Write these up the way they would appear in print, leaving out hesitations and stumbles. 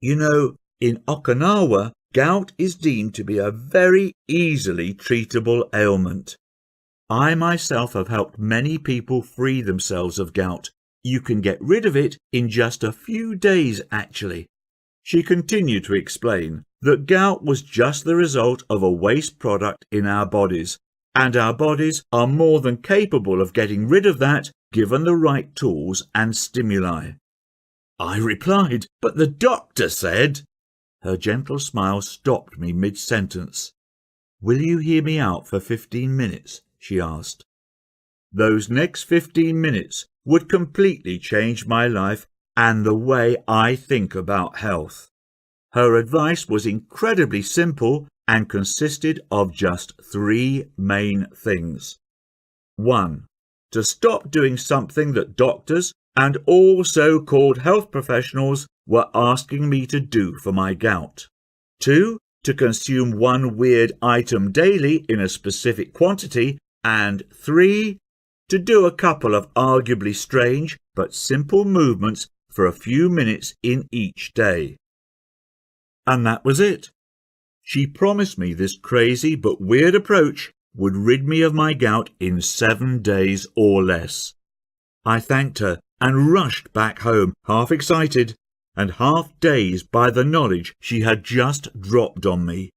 You know, in Okinawa, gout is deemed to be a very easily treatable ailment. I myself have helped many people free themselves of gout. You can get rid of it in just a few days, actually. She continued to explain that gout was just the result of a waste product in our bodies, and our bodies are more than capable of getting rid of that given the right tools and stimuli. I replied, "But the doctor said—" Her gentle smile stopped me mid-sentence. "Will you hear me out for 15 minutes?" she asked. Those next 15 minutes would completely change my life and the way I think about health. Her advice was incredibly simple and consisted of just 3 main things. 1. To stop doing something that doctors and all so-called health professionals were asking me to do for my gout. 2. To consume one weird item daily in a specific quantity. And 3. To do a couple of arguably strange but simple movements for a few minutes in each day. And that was it. She promised me this crazy but weird approach would rid me of my gout in 7 days or less. I thanked her and rushed back home, half excited and half dazed by the knowledge she had just dropped on me.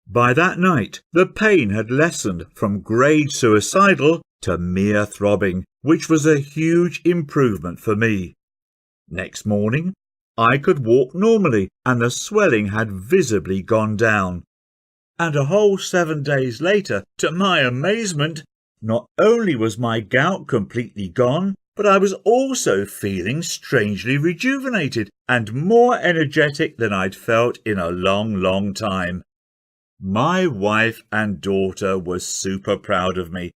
By that night, the pain had lessened from grade suicidal to mere throbbing, which was a huge improvement for me. Next morning, I could walk normally and the swelling had visibly gone down. And a whole 7 days later, to my amazement, not only was my gout completely gone, but I was also feeling strangely rejuvenated and more energetic than I'd felt in a long time. My wife and daughter were super proud of me.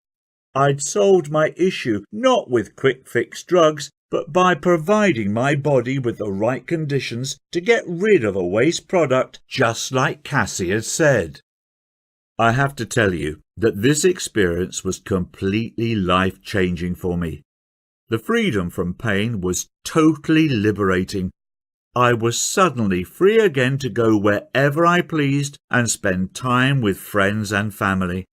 I'd solved my issue not with quick-fix drugs, but by providing my body with the right conditions to get rid of a waste product, just like Cassie had said. I have to tell you that this experience was completely life-changing for me. The freedom from pain was totally liberating. I was suddenly free again to go wherever I pleased and spend time with friends and family.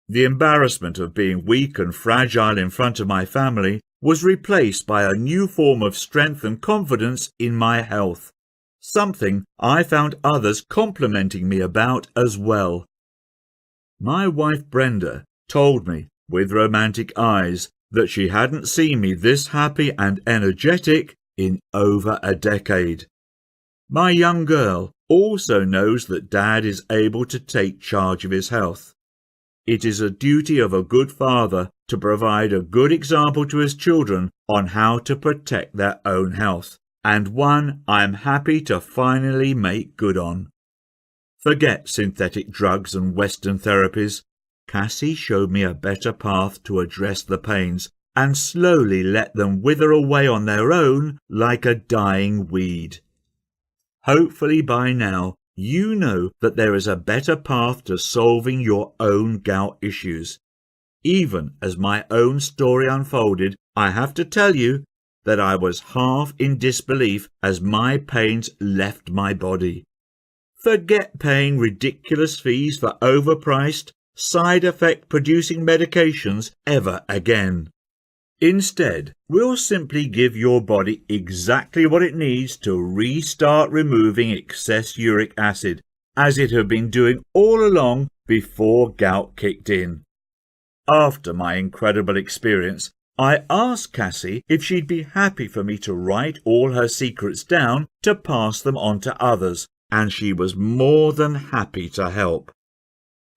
The embarrassment of being weak and fragile in front of my family was replaced by a new form of strength and confidence in my health, something I found others complimenting me about as well. My wife Brenda told me, with romantic eyes, that she hadn't seen me this happy and energetic in over a decade. My young girl also knows that Dad is able to take charge of his health. It is a duty of a good father to provide a good example to his children on how to protect their own health, and one I am happy to finally make good on. Forget synthetic drugs and Western therapies. Cassie showed me a better path to address the pains and slowly let them wither away on their own like a dying weed. Hopefully by now you know that there is a better path to solving your own gout issues. Even as my own story unfolded, I have to tell you that I was half in disbelief as my pains left my body. Forget paying ridiculous fees for overpriced, side effect producing medications ever again. Instead, we'll simply give your body exactly what it needs to restart removing excess uric acid, as it had been doing all along before gout kicked in. After my incredible experience, I asked Cassie if she'd be happy for me to write all her secrets down to pass them on to others, and she was more than happy to help.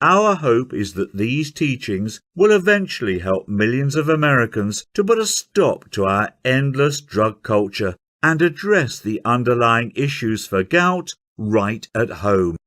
Our hope is that these teachings will eventually help millions of Americans to put a stop to our endless drug culture and address the underlying issues for gout right at home.